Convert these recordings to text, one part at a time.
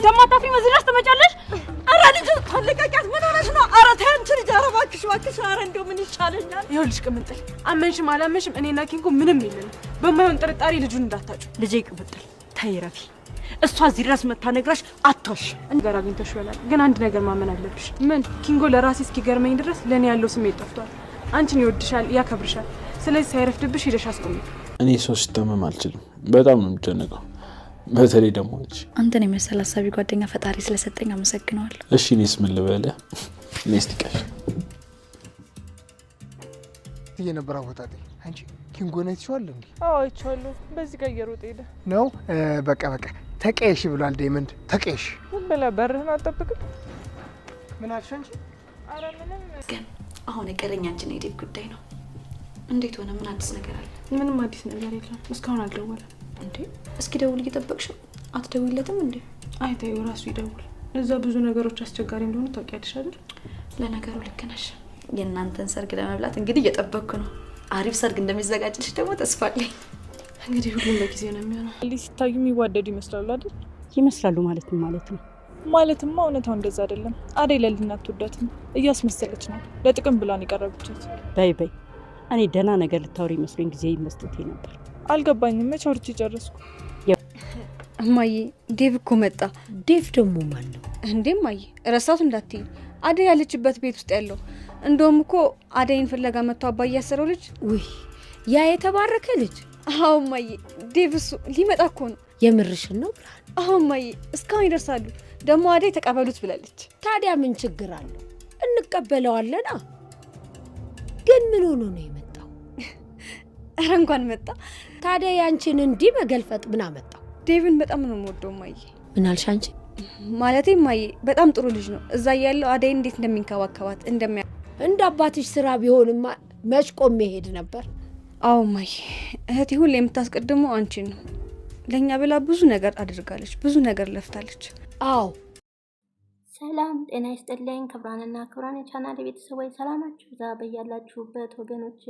ደማታፊ መዝናሽ ተመጫለሽ አረ ልጅ ታለቃቂያት ምን ሆነሽ ነው አረ ታንቺ ልጅ አረ እባክሽ አረ እንደው ምን ይቻለኛል ይኸውልሽ ቅምጥል አመንሽም አላመንሽም እኔና ኪንጎ ምንም የለንም በማይሆን ጥርጣሬ ልጁን እንዳታጩ ልጄ ቅምጥል ተይረፊ እሷ እዚህ ድረስ መታ ነግራሽ አትዋሽ ነገር አግኝተሽ ይሆናል ግን አንድ ነገር ማመን አለብሽ ምን ኪንጎ ለራሴ እስኪገርመኝ ድረስ ለኔ ያለው ስሜት ጠፍቷል አንቺን ይወድሻል ያከብርሻል ስለዚህ ሳይረፍድብሽ ሄደሽ አስቆሚ እኔ ሰው ሲታመም አልችልም በጣም ነው የምጨነቀው በተለይ ደግሞ አንተን የመሰለ ሐሳቢ ጓደኛ ፈጣሪ ስለሰጠኝ አመሰግናለሁ እሺ እኔስ ምን ልበለ እኔስ ትቀሽ የነበረ ወጣጤ አንቺ ኪንጎ ነው ይችላል እንዴ አዎ ይቻላል በዚህ ጋር እየሮጠ ሄደ ነው በቃ ተቀየሽ ብሏል ዳይመንድ ተቀየሽ ምን ብላ በርህን አጠብቅም ምን አልሽ አንቺ አረ ምንም ግን አሁን የቀረኛችን የዴቭ ጉዳይ ነው እንዴት ሆነ ምን አዲስ ነገር አለ ምንም አዲስ ነገር የለም እስካሁን አልደወለም እንዴ እስኪ ደውል እየጠበቅሽ አትደውይለትም እንዴ አይታዩ ራሱ ይደውል እዛ ብዙ ነገሮች አስቸጋሪ እንደሆነ ታውቂያለሽ አይደል ለነገሩ ልክ ነሽ የእናንተን ሰርግ ለመብላት እንግዲህ እየጠበቅኩ ነው አሪፍ ሰርግ እንደሚዘጋጅልሽ ደግሞ ተስፋ አለኝ እንግዲህ ሁሉም በጊዜ ነው የሚሆነው ሲታዩ የሚዋደዱ ይመስላሉ አይደል ይመስላሉ ማለት ነው ማለትማ እውነታው እንደዛ አይደለም አደይ ለልና አትወዳትም እያስመሰለች ነው ለጥቅም ብላን የቀረበችት በይ እኔ ደህና ነገር ልታወሪ መስሎኝ ጊዜ መስጠቴ ነበር አልገባኝም መቼ ወርቼ ጨረስኩ እማዬ ዴቭ እኮ መጣ ዴቭ ደግሞ ማን ነው እንዴ እማዬ ረሳት እንዳትይ አደይ ያለችበት ቤት ውስጥ ያለው እንደውም እኮ አደይን ፍለጋ መጥቶ አባዬ ያሰረው ልጅ ውይ ያ የተባረከ ልጅ አዎ እማዬ ዴቭ እሱ ሊመጣ እኮ ነው የምርሽን ነው ብርሃን አዎ እማዬ እስካሁን ይደርሳሉ ደግሞ አደይ ተቀበሉት ብላለች ታዲያ ምን ችግር አለው እንቀበለዋለና ግን ምን ሆኖ ነው የመጣው ኧረ እንኳን መጣ ታዲያ ያንቺን እንዲህ መገልፈጥ ምን አመጣው ዴቭን በጣም ነው የምወደው እማዬ ምን አልሽ አንቺ ማለቴ እማዬ በጣም ጥሩ ልጅ ነው እዛ ያለው አደይ እንዴት እንደሚንከባከባት እንደ አባትሽ ስራ ቢሆንማ መች ቆሜ ሄድ ነበር አዎ እማዬ እህቴ ሁሌ የምታስቀድመው አንቺን ነው ለኛ ብላ ብዙ ነገር አድርጋለች ብዙ ነገር ለፍታለች አዎ ሰላም ጤና ይስጥልኝ ክብራንና ክብራን የቻናሌ ቤተሰቦች ሰላማችሁ ይብዛ በያላችሁበት ወገኖቼ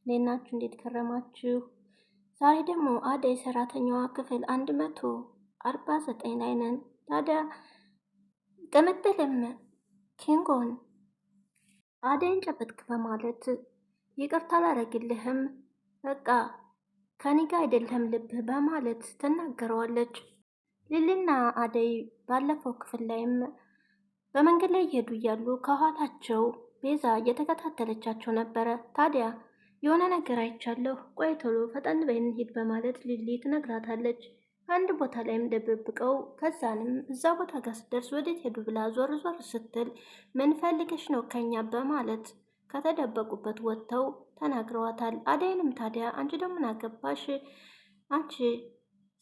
ለናችሁ እንዴት ከረማችሁ ዛሬ ደግሞ አደይ ሰራተኛዋ ክፍል 149 ላይ ነን ታዲያ ቅምጥልም ኪንጎን አደይን ጨበጥክ በማለት ይቅርታ አላረግልህም በቃ ከኔ ጋር አይደለም ልብህ በማለት ትናገረዋለች ሊሊና አደይ ባለፈው ክፍል ላይም በመንገድ ላይ ይሄዱ እያሉ ከኋላቸው ቤዛ እየተከታተለቻቸው ነበረ ታዲያ የሆነ ነገር አይቻለሁ ቆይ ቶሎ ፈጠን በይ እንሂድ በማለት ሊሊ ትነግራታለች አንድ ቦታ ላይም ደብቀው ከዛንም እዛ ቦታ ጋር ስትደርስ ወዴት ሄዱ ብላ ዞር ስትል ምን ፈልገሽ ነው ከኛ በማለት ከተደበቁበት ወጥተው ተናግረዋታል አደይንም ታዲያ አንቺ ደግሞ ምን አገባሽ አንቺ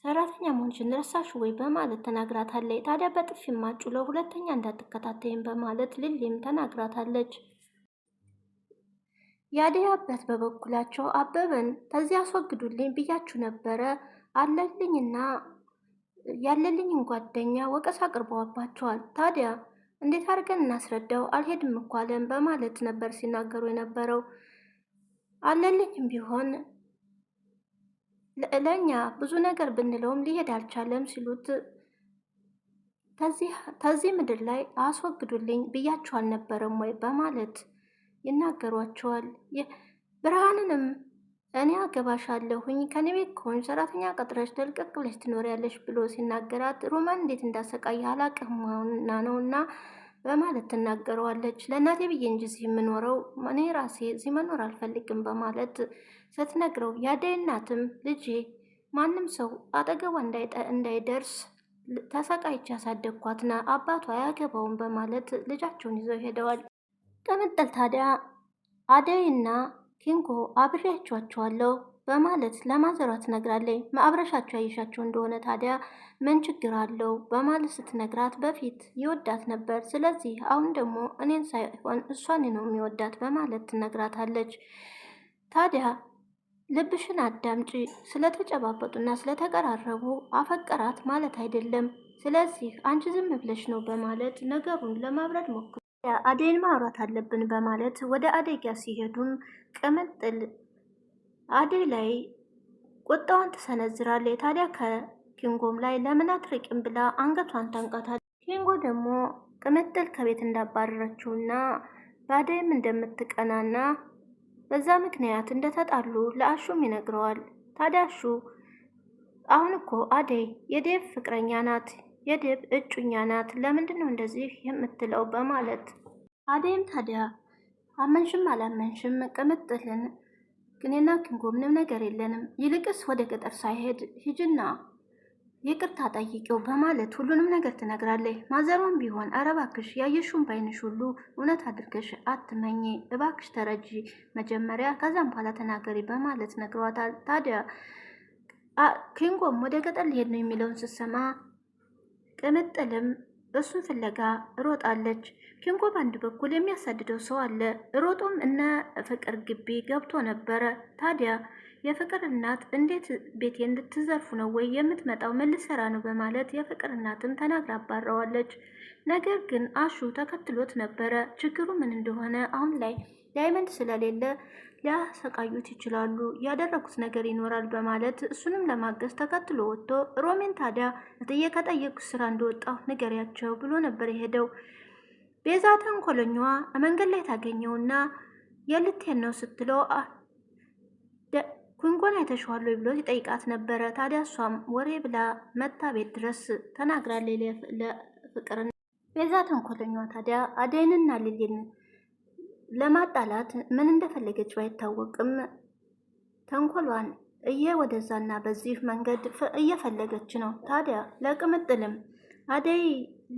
ሰራተኛ መሆንሽን ረሳሽ ወይ በማለት ተናግራታለች ታዲያ በጥፊ ማጩለው ሁለተኛ እንዳትከታተይም በማለት ሊሊም ተናግራታለች የአደይ አባት በበኩላቸው አበበን ከዚህ አስወግዱልኝ ብያችሁ ነበረ አለልኝና ያለልኝን ጓደኛ ወቀሳ አቅርበዋባቸዋል ታዲያ እንዴት አድርገን እናስረዳው አልሄድም እኮ አለን በማለት ነበር ሲናገሩ የነበረው አለልኝም ቢሆን ለኛ ብዙ ነገር ብንለውም ሊሄድ አልቻለም ሲሉት ከዚህ ምድር ላይ አስወግዱልኝ ብያችሁ አልነበረም ወይ በማለት ይናገሯቸዋል ብርሃንንም እኔ አገባሻለሁኝ ከኔ ቤት ከሆንሽ ሰራተኛ ቀጥረሽ ደልቀቅ ብለሽ ትኖሪያለሽ ብሎ ሲናገራት ሮማን እንዴት እንዳሰቃየ አላቅምና ነውና በማለት ትናገረዋለች ለእናቴ ብዬ እንጂ እዚህ የምኖረው እኔ ራሴ እዚህ መኖር አልፈልግም በማለት ስትነግረው የአደይ እናትም ልጄ ማንም ሰው አጠገቧ እንዳይደርስ ተሰቃይቼ ያሳደግኳትና አባቷ አያገባውም በማለት ልጃቸውን ይዘው ሄደዋል ቅምጥል ታዲያ አደይና ኪንጎ አብሬያቸዋለሁ በማለት ለማዘሯ ትነግራለች ማብረሻቸው ያይሻቸው እንደሆነ ታዲያ ምን ችግር አለው በማለት ስትነግራት በፊት ይወዳት ነበር ስለዚህ አሁን ደግሞ እኔን ሳይሆን እሷን ነው የሚወዳት በማለት ትነግራታለች ታዲያ ልብሽን አዳምጪ ስለተጨባበጡና ስለተቀራረቡ አፈቀራት ማለት አይደለም ስለዚህ አንቺ ዝም ብለሽ ነው በማለት ነገሩን ለማብረድ ሞክሩ አደይን ማውራት አለብን በማለት ወደ አደይ ጋር ሲሄዱም ቅምጥል አደይ ላይ ቁጣዋን ትሰነዝራለች ታዲያ ኪንጎም ላይ ለምን አትርቂም ብላ አንገቷን ታንቃታለች። ኪንጎ ደግሞ ቅምጥል ከቤት እንዳባረረችውና በአደይም እንደምትቀናና በዛ ምክንያት እንደተጣሉ ለአሹም ይነግረዋል። ታዲያ አሹ አሁን እኮ አደይ የዴቭ ፍቅረኛ ናት፣ የዴቭ እጩኛ ናት፣ ለምንድን ነው እንደዚህ የምትለው በማለት አደይም ታዲያ አመንሽም አላመንሽም ቅምጥልን ግኔና ኪንጎ ምንም ነገር የለንም፣ ይልቅስ ወደ ገጠር ሳይሄድ ሂጅና ይቅርታ ጠይቂው በማለት ሁሉንም ነገር ትነግራለች። ማዘሯም ቢሆን ኧረ እባክሽ ያየሽውን ባይንሽ ሁሉ እውነት አድርገሽ አትመኝ፣ እባክሽ ተረጂ መጀመሪያ ከዛም በኋላ ተናገሪ በማለት ነግሯታል። ታዲያ ኪንጎም ወደ ገጠር ሊሄድ ነው የሚለውን ስትሰማ ቅምጥልም እሱን ፍለጋ ሮጣለች። ኪንጎ በአንድ በኩል የሚያሳድደው ሰው አለ። ሮጦም እነ ፍቅር ግቢ ገብቶ ነበረ። ታዲያ የፍቅር እናት እንዴት ቤቴን እንድትዘርፉ ነው ወይ የምትመጣው? ምን ልትሰራ ነው? በማለት የፍቅር እናትም ተናግራ አባረዋለች። ነገር ግን አሹ ተከትሎት ነበረ። ችግሩ ምን እንደሆነ አሁን ላይ ዳይመንድ ስለሌለ ሊያሰቃዩት ይችላሉ፣ ያደረጉት ነገር ይኖራል በማለት እሱንም ለማገዝ ተከትሎ ወጥቶ ሮሜን ታዲያ እትዬ ከጠየቁት ስራ እንደወጣሁ ንገሪያቸው ብሎ ነበር የሄደው። ቤዛ ተንኮለኛዋ መንገድ ላይ ታገኘውና የልትሄድ ነው ስትለው ኪንጎን አይተሽዋል ብሎ ሲጠይቃት ነበረ። ታዲያ እሷም ወሬ ብላ መታ ቤት ድረስ ተናግራለች ለፍቅር። ቤዛ ተንኮለኛዋ ታዲያ አደይንና ሊሊን ለማጣላት ምን እንደፈለገች ባይታወቅም ተንኮሏን ወደዛና በዚህ መንገድ እየፈለገች ነው። ታዲያ ለቅምጥልም አደይ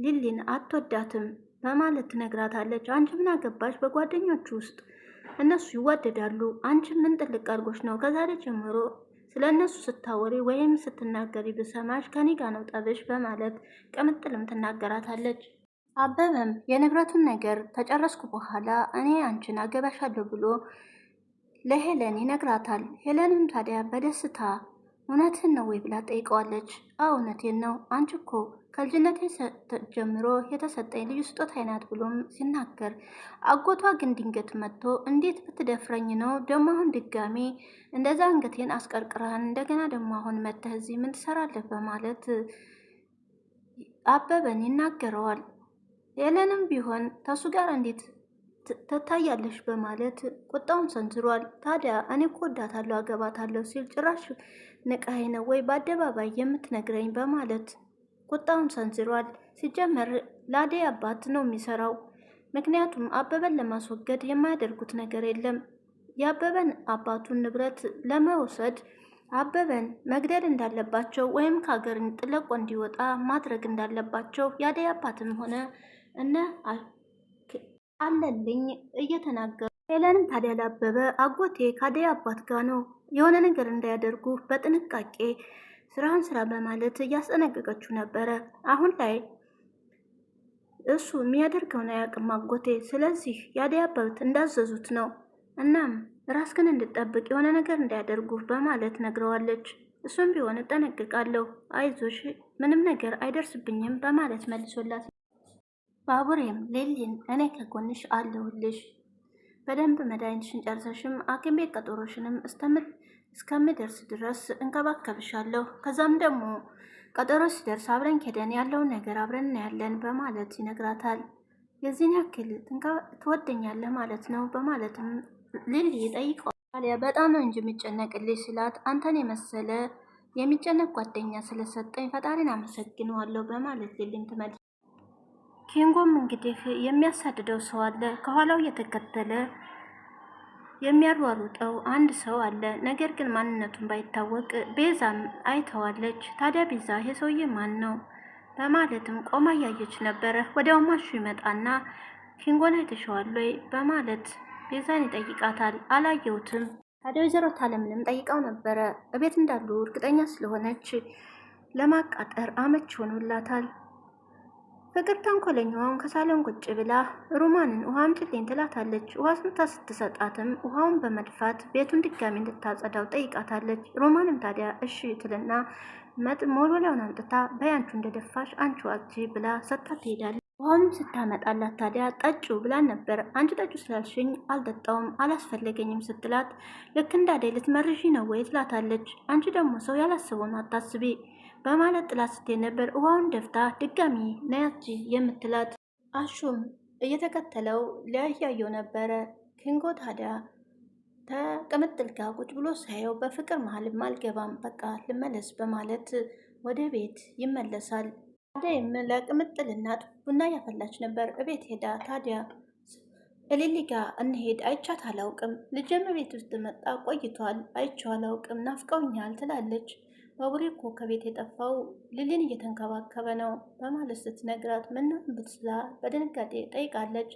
ሊሊን አትወዳትም በማለት ትነግራታለች። አንቺ ምን አገባሽ? በጓደኞቹ ውስጥ እነሱ ይዋደዳሉ። አንቺ ምን ጥልቅ አድርጎሽ ነው? ከዛሬ ጀምሮ ስለ እነሱ ስታወሪ ወይም ስትናገሪ ብሰማሽ ከኔ ጋር ነው ጠብሽ በማለት ቅምጥልም ትናገራታለች። አበበም የንብረቱን ነገር ተጨረስኩ በኋላ እኔ አንቺን አገባሻለሁ ብሎ ለሄለን ይነግራታል። ሄለንም ታዲያ በደስታ እውነትን ነው ወይ ብላ ጠይቀዋለች። እውነቴን ነው፣ አንቺ እኮ ከልጅነቴ ጀምሮ የተሰጠኝ ልዩ ስጦታ አይናት ብሎም ሲናገር፣ አጎቷ ግን ድንገት መጥቶ እንዴት ብትደፍረኝ ነው ደግሞ አሁን ድጋሜ እንደዛ አንገቴን አስቀርቅረህን እንደገና ደግሞ አሁን መተህ እዚህ ምን ትሰራለህ? በማለት አበበን ይናገረዋል። ሄለንም ቢሆን ከሱ ጋር እንዴት ትታያለሽ በማለት ቁጣውን ሰንዝሯል። ታዲያ እኔ እኮ ወዳታለሁ አገባታለሁ ሲል ጭራሽ ንቀኸኝ ነው ወይ በአደባባይ የምትነግረኝ በማለት ቁጣውን ሰንዝሯል። ሲጀመር ለአደይ አባት ነው የሚሰራው። ምክንያቱም አበበን ለማስወገድ የማያደርጉት ነገር የለም። የአበበን አባቱን ንብረት ለመውሰድ አበበን መግደል እንዳለባቸው ወይም ከሀገር ጥለቆ እንዲወጣ ማድረግ እንዳለባቸው የአደይ አባትም ሆነ እነ አለልኝ እየተናገሩ፣ ሄለንም ታዲያ ላበበ አጎቴ ከአደይ አባት ጋር ነው የሆነ ነገር እንዳያደርጉ በጥንቃቄ ስራህን ስራ በማለት እያስጠነቀቀችው ነበረ። አሁን ላይ እሱ የሚያደርገውን አያውቅም አጎቴ። ስለዚህ የአደይ አባት እንዳዘዙት ነው። እናም ራስህን እንድጠብቅ የሆነ ነገር እንዳያደርጉ በማለት ነግረዋለች። እሱም ቢሆን እጠነቅቃለሁ፣ አይዞሽ፣ ምንም ነገር አይደርስብኝም በማለት መልሶላት፣ ባቡሬም ሌሊን እኔ ከጎንሽ አለሁልሽ፣ በደንብ መድኃኒትሽን ጨርሰሽም ሐኪም ቤት ቀጠሮሽንም እስከምደርስ ድረስ እንከባከብሻለሁ። ከዛም ደግሞ ቀጠሮ ሲደርስ አብረን ሄደን ያለውን ነገር አብረን እናያለን በማለት ይነግራታል። የዚህን ያክል ትወደኛለህ ማለት ነው በማለትም ሊሊ ጠይቀዋል። ታዲያ በጣም ነው እንጂ የሚጨነቅልኝ ስላት፣ አንተን የመሰለ የሚጨነቅ ጓደኛ ስለሰጠኝ ፈጣሪን አመሰግነዋለሁ በማለት ሊሊም ትመልስ። ኪንጎም እንግዲህ የሚያሳድደው ሰው አለ፣ ከኋላው እየተከተለ የሚያሯሩጠው አንድ ሰው አለ። ነገር ግን ማንነቱን ባይታወቅ ቤዛም አይተዋለች። ታዲያ ቤዛ ይሄ ሰውዬ ማን ነው በማለትም ቆማ እያየች ነበረ። ወዲያው ማሹ ይመጣና ኪንጎን አይተሸዋል ወይ በማለት ቤዛን ይጠይቃታል። አላየሁትም። ታዲያ ወይዘሮ ታለምንም ጠይቀው ነበረ። እቤት እንዳሉ እርግጠኛ ስለሆነች ለማቃጠር አመች ሆኖላታል። ፍቅር ተንኮለኛዋን ከሳሎን ቁጭ ብላ ሮማንን ውሃ አምጪልኝ ትላታለች። ውሃ ስምታ ስትሰጣትም ውሃውን በመድፋት ቤቱን ድጋሚ እንድታጸዳው ጠይቃታለች። ሮማንም ታዲያ እሺ ትልና ሞልወሊያውን አምጥታ በያንቹ እንደደፋሽ አንቺ ዋጂ ብላ ሰጥታ ትሄዳለች። ውሃውንም ስታመጣላት ታዲያ ጠጩ ብላን ነበር። አንቺ ጠጩ ስላልሽኝ አልጠጣውም አላስፈለገኝም ስትላት ልክ እንዳደይ ልትመርዢ ነው ወይ ትላታለች። አንቺ ደግሞ ሰው ያላስበውን አታስቢ፣ በማለት ጥላት ስትሄድ ነበር። ውሃውን ደፍታ ድጋሚ ነያች የምትላት አሹም እየተከተለው ሊያያየው ነበረ። ኪንጎ ታዲያ ከቅምጥል ጋር ቁጭ ብሎ ሳየው በፍቅር መሀልም አልገባም፣ በቃ ልመለስ በማለት ወደ ቤት ይመለሳል። አደይም ለቅምጥል እናት ቡና ያፈላች ነበር። እቤት ሄዳ ታዲያ እሊሊ ጋር እንሄድ አይቻት አላውቅም፣ ልጅም ቤት ውስጥ መጣ ቆይቷል፣ አይቼው አላውቅም፣ ናፍቀውኛል ትላለች። ባቡሬ እኮ ከቤት የጠፋው ሊሊን እየተንከባከበ ነው በማለት ስትነግራት ምነው ብትስላ በድንጋጤ ጠይቃለች።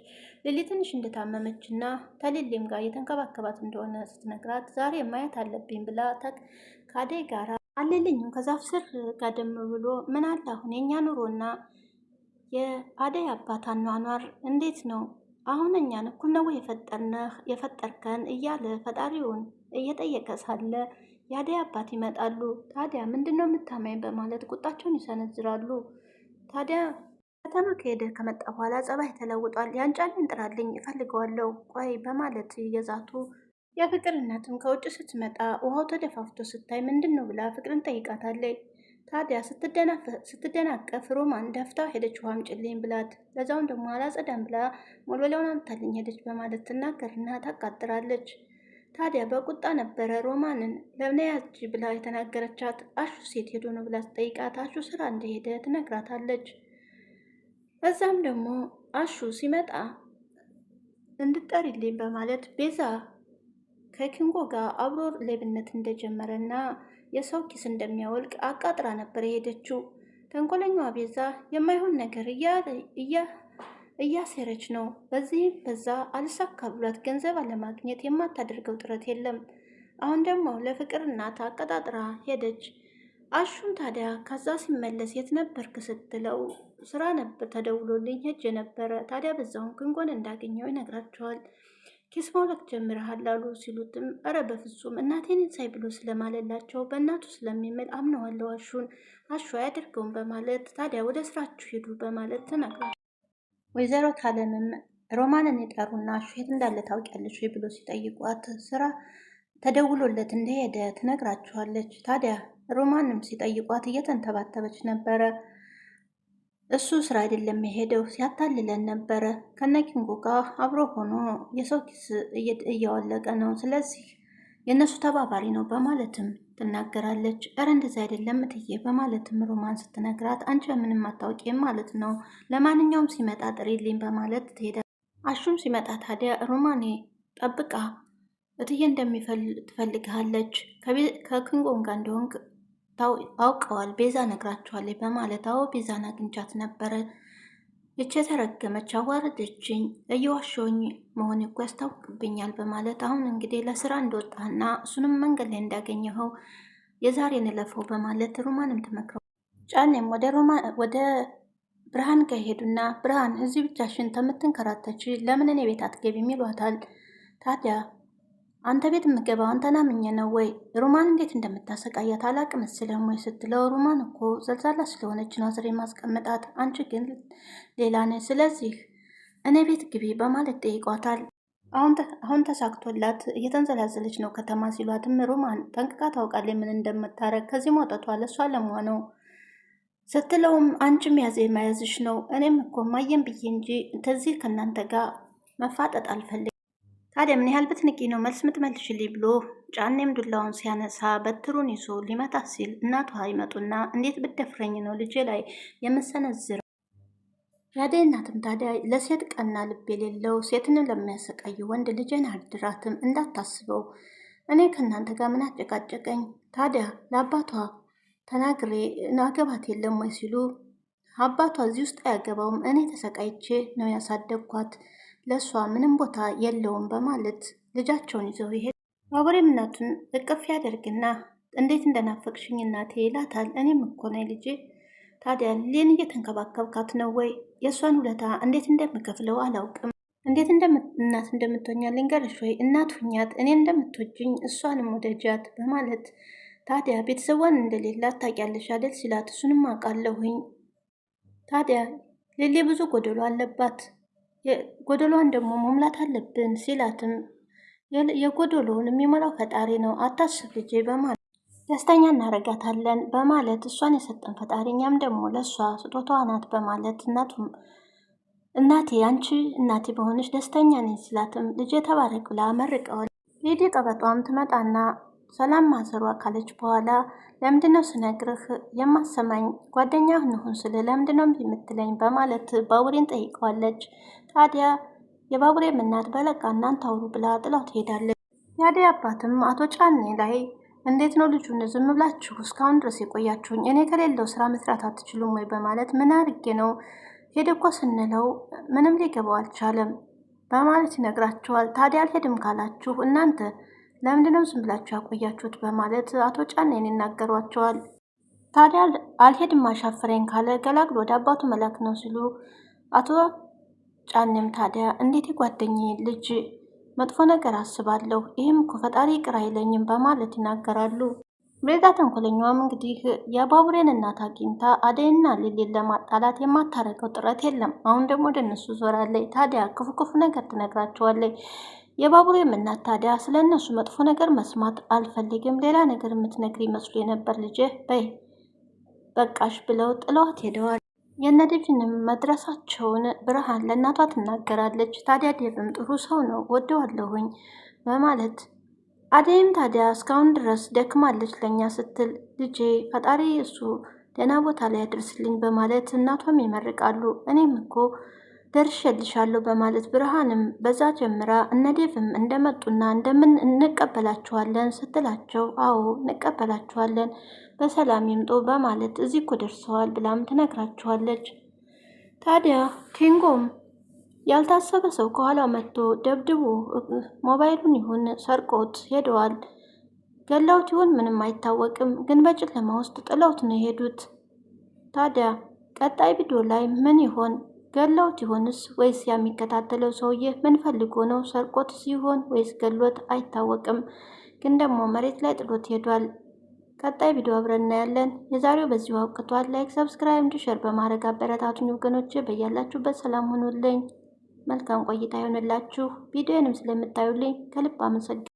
ሊሊ ትንሽ እንደታመመች እና ከሊሊም ጋር እየተንከባከባት እንደሆነ ስትነግራት ዛሬ ማየት አለብኝ ብላ ከአደይ ጋር አለልኝም ከዛፍ ስር ጋደም ብሎ ምን አለ አሁን የእኛ ኑሮና የአደይ አባት አኗኗር እንዴት ነው? አሁን እኛን እኩል ነው የፈጠርከን እያለ ፈጣሪውን እየጠየቀ ሳለ የአደይ አባት ይመጣሉ። ታዲያ ምንድን ነው የምታማኝ በማለት ቁጣቸውን ይሰነዝራሉ። ታዲያ ከተማ ከሄደ ከመጣ በኋላ ጸባይ ተለውጧል፣ ያንጫን እንጥራልኝ እፈልገዋለሁ ቆይ በማለት እየዛቱ የፍቅር እናትም ከውጭ ስትመጣ ውሃው ተደፋፍቶ ስታይ ምንድን ነው ብላ ፍቅርን ጠይቃታለች። ታዲያ ስትደናቀፍ ሮማን ደፍታ ሄደች ውሃ አምጪልኝ ብላት፣ ለዛውን ደግሞ አላጸዳም ብላ ሞልበላውን አምታልኝ ሄደች በማለት ትናገርና ታቃጥራለች። ታዲያ በቁጣ ነበረ ሮማንን ለምንያጅ ብላ የተናገረቻት። አሹ ሴት ሄዶ ነው ብላ ስጠይቃት አሹ ስራ እንደሄደ ትነግራታለች። እዛም ደግሞ አሹ ሲመጣ እንድጠሪልኝ በማለት ቤዛ ከኪንጎ ጋር አብሮ ሌብነት እንደጀመረና የሰው ኪስ እንደሚያወልቅ አቃጥራ ነበር የሄደችው። ተንኮለኛዋ ቤዛ የማይሆን ነገር እያሴረች ነው። በዚህም በዛ አልሳካ ብሏት ገንዘብ አለማግኘት የማታደርገው ጥረት የለም። አሁን ደግሞ ለፍቅር እናት አቀጣጥራ ሄደች። አሹም ታዲያ ከዛ ሲመለስ የት ነበርክ ስትለው ስራ ነበር ተደውሎልኝ ሄጄ ነበረ። ታዲያ በዛውን ኪንጎን እንዳገኘው ይነግራቸዋል። ኪስ ማውለቅ ጀምረሃል አሉ ሲሉትም እረ በፍጹም እናቴን ሳይ ብሎ ስለማለላቸው በእናቱ ስለሚምል አምነዋለሁ አሹ አያደርገውም በማለት ታዲያ ወደ ስራችሁ ሄዱ በማለት ተናግሯል። ወይዘሮ ታለምም ሮማንን የጠሩና አሹ የት እንዳለ ታውቂያለሽ ወይ ብሎ ሲጠይቋት ስራ ተደውሎለት እንደሄደ ትነግራቸዋለች። ታዲያ ሮማንም ሲጠይቋት እየተንተባተበች ነበረ። እሱ ስራ አይደለም የሄደው ሲያታልለን ነበረ፣ ከነኪንጎ ጋር አብሮ ሆኖ የሰው ኪስ እያወለቀ ነው፣ ስለዚህ የእነሱ ተባባሪ ነው በማለትም ትናገራለች። እረ እንደዚህ አይደለም እትዬ በማለትም ሮማን ስትነግራት አንቺ ምንም አታውቂም ማለት ነው፣ ለማንኛውም ሲመጣ ጥሪልኝ በማለት ትሄዳለች። አሹም ሲመጣ ታዲያ ሮማኔ ጠብቃ እትዬ ትፈልግሃለች፣ ከኪንጎን ጋር እንደሆንክ አውቀዋል፣ ቤዛ ነግራቸዋለች በማለት አዎ ቤዛን አግኝቻት ነበረ፣ ይቺ የተረገመች አዋረደችኝ፣ እየዋሸሁኝ መሆን እኮ ያስታውቅብኛል በማለት አሁን እንግዲህ ለስራ እንደወጣና እሱንም መንገድ ላይ እንዳገኘኸው የዛሬን እለፈው በማለት ሮማንም ትመክረው። ጫኔም ወደ ብርሃን ጋር ሄዱና ብርሃን እዚህ ብቻሽን ከምትንከራተች ለምን እኔ ቤት አትገቢም ይሏታል። ታዲያ አንተ ቤት የምገባው አንተን አምኜ ነው ወይ? ሮማን እንዴት እንደምታሰቃያት አላቅም መስልህም ወይ ስትለው ሮማን እኮ ዘልዛላ ስለሆነች ነው አስሬ ማስቀምጣት፣ አንቺ ግን ሌላ ነች፣ ስለዚህ እኔ ቤት ግቢ በማለት ጠይቋታል። አሁን ተሳክቶላት እየተንዘላዘለች ነው ከተማ ሲሏትም ሮማን ጠንቅቃ ታውቃለች ምን እንደምታረግ፣ ከዚህ መውጣቷ ለእሷ ለሟ ነው ስትለውም አንቺም ያዘ የማያዝሽ ነው፣ እኔም እኮ ማየን ብዬ እንጂ ከዚህ ከእናንተ ጋር መፋጠጥ አልፈልግም። ታዲያ ምን ያህል ብትንቂ ነው መልስ ምትመልሽልኝ ብሎ ጫኔም ዱላውን ሲያነሳ በትሩን ይዞ ሊመታ ሲል እናቷ ይመጡና እንዴት ብደፍረኝ ነው ልጄ ላይ የምሰነዝረው? የአደይ እናትም ታዲያ ለሴት ቀና ልብ የሌለው ሴትን ለሚያሰቃይ ወንድ ልጄን አድራትም እንዳታስበው፣ እኔ ከእናንተ ጋር ምን አጨቃጨቀኝ? ታዲያ ለአባቷ ተናግሬ አገባት የለም ወይ ሲሉ አባቷ እዚህ ውስጥ አያገባውም፣ እኔ ተሰቃይቼ ነው ያሳደግኳት፣ ለእሷ ምንም ቦታ የለውም በማለት ልጃቸውን ይዘው ይሄድ። ባቡሬም እናቱን እቅፍ ያደርግና እንዴት እንደናፈቅሽኝ እናቴ ይላታል። እኔም እኮ ነኝ ልጄ፣ ታዲያ ሌን እየተንከባከብካት ነው ወይ? የእሷን ውለታ እንዴት እንደምከፍለው አላውቅም። እንዴት እናት እንደምትሆኛ ልንገርሽ ወይ? እናት ሁኛት፣ እኔን እንደምትወጅኝ እሷንም ወደጃት በማለት ታዲያ ቤተሰቧን እንደሌላት ታውቂያለሽ አይደል ሲላት፣ እሱንም አውቃለሁኝ። ታዲያ ሌሌ ብዙ ጎደሎ አለባት፣ ጎደሏን ደግሞ መሙላት አለብን ሲላትም የጎደሎውን የሚሞላው ፈጣሪ ነው አታስብ ልጄ በማለት ደስተኛ እናረጋታለን በማለት እሷን የሰጠን ፈጣሪ እኛም ደግሞ ለእሷ ስጦታዋ ናት በማለት እናቴ አንቺ እናቴ በሆነች ደስተኛ ነኝ ሲላትም ልጄ ተባረክ ብላ መርቀዋል። ሊዲ ቀበጧም ትመጣና ሰላም ማዘሯ ካለች በኋላ ለምንድነው ስነግርህ የማሰማኝ ጓደኛ እንሁን ስል ለምንድነው የምትለኝ በማለት ባቡሬን ጠይቀዋለች። ታዲያ የባቡሬም እናት በለቃ እናንተ አውሩ ብላ ጥላው ትሄዳለች። ያዴ አባትም አቶ ጫኔ ላይ እንዴት ነው ልጁን ዝም ብላችሁ እስካሁን ድረስ የቆያችሁኝ? እኔ ከሌለው ስራ መስራት አትችሉም ወይ በማለት ምን አርጌ ነው ሄደ እኮ ስንለው ምንም ሊገባው አልቻለም በማለት ይነግራቸዋል። ታዲያ አልሄድም ካላችሁ እናንተ ለምንድነው ዝም ብላችሁ ያቆያችሁት በማለት አቶ ጫኔን ይናገሯቸዋል። ታዲያ አልሄድም አሻፈረኝ ካለ ገላግሎ ወደ አባቱ መላክ ነው ሲሉ አቶ ጫኔም ታዲያ እንዴት የጓደኛዬ ልጅ መጥፎ ነገር አስባለሁ፣ ይህም እኮ ፈጣሪ ይቅር አይለኝም በማለት ይናገራሉ። ቤዛ ተንኮለኛዋም እንግዲህ የባቡሬን እናት አግኝታ አደይና ሊሊን ለማጣላት የማታረገው ጥረት የለም። አሁን ደግሞ ወደ እነሱ ዞራለች። ታዲያ ክፉ ክፉ ነገር ትነግራቸዋለች። የባቡሬም እናት ታዲያ ስለ እነሱ መጥፎ ነገር መስማት አልፈልግም፣ ሌላ ነገር የምትነግር ይመስሉ የነበር ልጄ በይ በቃሽ ብለው ጥለዋት ሄደዋል። የነዴቭንም መድረሳቸውን ብርሃን ለእናቷ ትናገራለች። ታዲያ ዴቭም ጥሩ ሰው ነው ወደዋለሁኝ በማለት አደይም ታዲያ እስካሁን ድረስ ደክማለች ለኛ ስትል ልጄ ፈጣሪ እሱ ደህና ቦታ ላይ ያደርስልኝ በማለት እናቷም ይመርቃሉ። እኔም እኮ ደርሼልሻለሁ በማለት ብርሃንም በዛ ጀምራ እነዴቭም እንደመጡና እንደምን እንቀበላችኋለን ስትላቸው አዎ እንቀበላችኋለን በሰላም ይምጡ በማለት እዚህ እኮ ደርሰዋል ብላም ትነግራችኋለች። ታዲያ ኪንጎም ያልታሰበ ሰው ከኋላው መጥቶ ደብድቦ ሞባይሉን ይሁን ሰርቆት ሄደዋል። ገላውት ይሁን ምንም አይታወቅም፣ ግን በጨለማ ውስጥ ጥለውት ነው የሄዱት። ታዲያ ቀጣይ ቪዲዮ ላይ ምን ይሆን? ገላውት ይሆንስ ወይስ የሚከታተለው ሰውዬ ምን ፈልጎ ነው? ሰርቆት ሲሆን ወይስ ገሎት አይታወቅም፣ ግን ደግሞ መሬት ላይ ጥሎት ሄዷል። ቀጣይ ቪዲዮ አብረን እናያለን። የዛሬው በዚሁ አብቅቷል። ላይክ፣ ሰብስክራይብ እንዲሁ ሼር በማድረግ አበረታቱኝ ወገኖቼ። በያላችሁበት ሰላም ሁኑልኝ። መልካም ቆይታ ይሆንላችሁ። ቪዲዮንም ስለምታዩልኝ ከልብ አመሰግናለሁ።